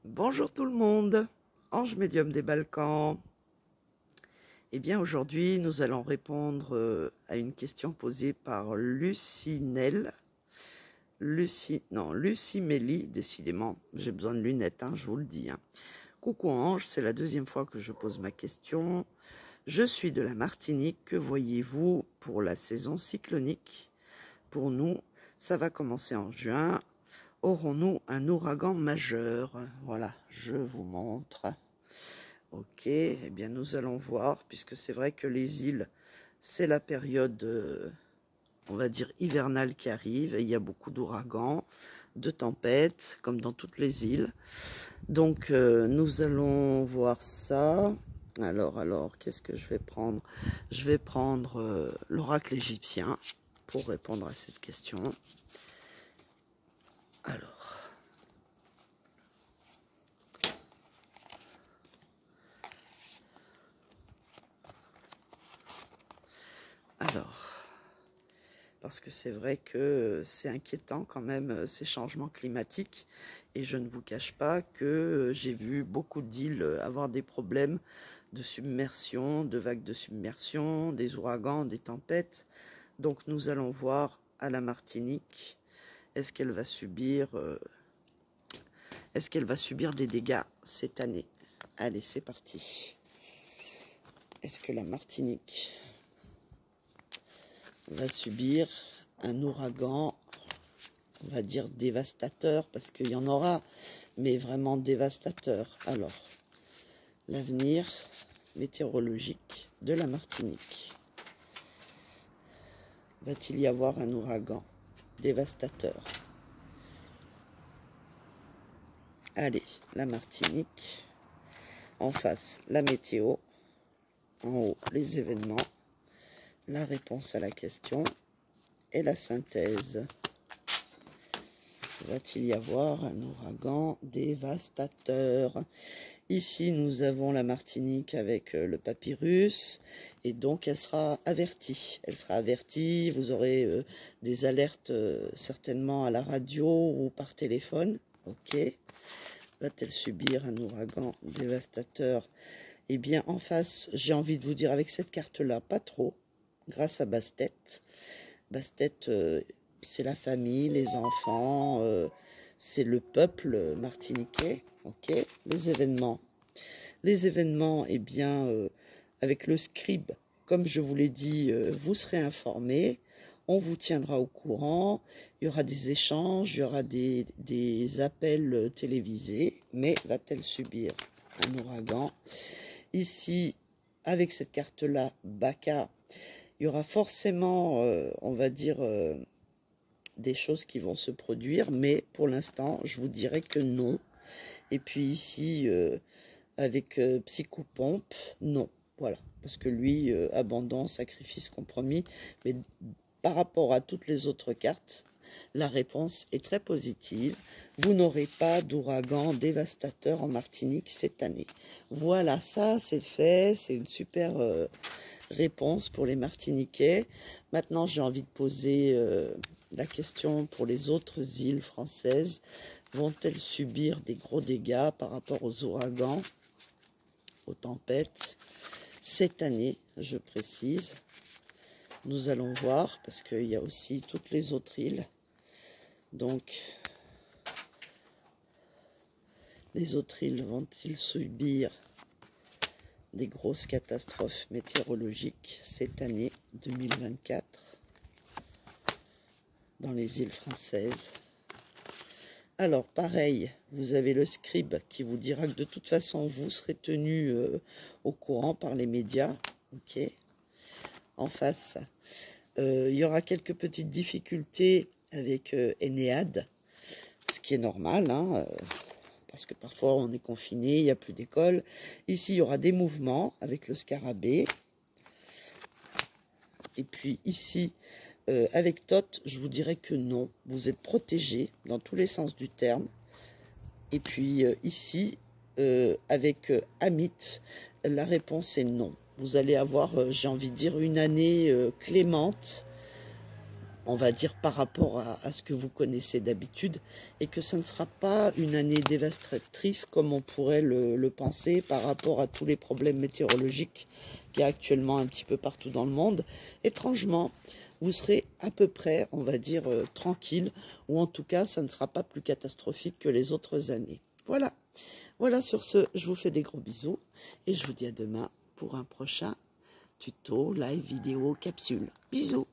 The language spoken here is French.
Bonjour tout le monde, Ange Médium des Balkans. Eh bien aujourd'hui nous allons répondre à une question posée par Lucinelle. Lucie Mélie, décidément, j'ai besoin de lunettes, je vous le dis. Coucou Ange, c'est la deuxième fois que je pose ma question. Je suis de la Martinique, que voyez-vous pour la saison cyclonique? Pour nous, ça va commencer en juin. Aurons-nous un ouragan majeur? Voilà, je vous montre. Ok, eh bien nous allons voir, puisque c'est vrai que les îles, c'est la période, on va dire, hivernale qui arrive, et il y a beaucoup d'ouragans, de tempêtes, comme dans toutes les îles. Donc nous allons voir ça. Alors, qu'est-ce que je vais prendre? Je vais prendre l'oracle égyptien pour répondre à cette question. Alors, parce que c'est vrai que c'est inquiétant quand même ces changements climatiques, et je ne vous cache pas que j'ai vu beaucoup d'îles avoir des problèmes de submersion, de vagues de submersion, des ouragans, des tempêtes. Donc nous allons voir à la Martinique, est-ce qu'elle va subir des dégâts cette année? Allez, c'est parti. Est-ce que la Martinique va subir un ouragan, on va dire dévastateur, parce qu'il y en aura, mais vraiment dévastateur? Alors, l'avenir météorologique de la Martinique. Va-t-il y avoir un ouragan dévastateur? Allez, la Martinique. En face, la météo. En haut, les événements. La réponse à la question et la synthèse. Va-t-il y avoir un ouragan dévastateur? Ici, nous avons la Martinique avec le papyrus, et donc elle sera avertie. Elle sera avertie, vous aurez des alertes certainement à la radio ou par téléphone. Ok. Va-t-elle subir un ouragan dévastateur? Eh bien, en face, j'ai envie de vous dire, avec cette carte-là, pas trop, grâce à Bastet. Bastet, c'est la famille, les enfants, c'est le peuple martiniquais. Ok, les événements. Les événements, eh bien, avec le scribe, comme je vous l'ai dit, vous serez informés. On vous tiendra au courant. Il y aura des échanges, il y aura des appels télévisés. Mais va-t-elle subir un ouragan? Ici, avec cette carte-là, Baka, il y aura forcément, on va dire, des choses qui vont se produire, mais pour l'instant, je vous dirais que non. Et puis ici, avec Psychopompe, non. Voilà, parce que lui, abandon, sacrifice, compromis. Mais par rapport à toutes les autres cartes, la réponse est très positive. Vous n'aurez pas d'ouragan dévastateur en Martinique cette année. Voilà, ça c'est fait, c'est une super réponse pour les Martiniquais. Maintenant, j'ai envie de poser la question pour les autres îles françaises. Vont-elles subir des gros dégâts par rapport aux ouragans, aux tempêtes cette année, je précise? Nous allons voir, parce qu'il y a aussi toutes les autres îles. Donc, les autres îles vont-ils subir des grosses catastrophes météorologiques cette année 2024 dans les îles françaises? Alors, pareil, vous avez le scribe qui vous dira que de toute façon, vous serez tenu au courant par les médias. Ok. En face, il y aura quelques petites difficultés avec Enéade, ce qui est normal, parce que parfois on est confiné, il n'y a plus d'école. Ici, il y aura des mouvements avec le scarabée. Et puis ici, avec Thoth, je vous dirais que non, vous êtes protégé dans tous les sens du terme. Et puis ici, avec Amit, la réponse est non. Vous allez avoir, j'ai envie de dire, une année clémente, on va dire, par rapport à ce que vous connaissez d'habitude, et que ça ne sera pas une année dévastatrice comme on pourrait le penser par rapport à tous les problèmes météorologiques qu'il y a actuellement un petit peu partout dans le monde. Étrangement, vous serez à peu près, on va dire, tranquille, ou en tout cas, ça ne sera pas plus catastrophique que les autres années. Voilà. Voilà, sur ce, je vous fais des gros bisous, et je vous dis à demain pour un prochain tuto, live, vidéo, capsule. Bisous!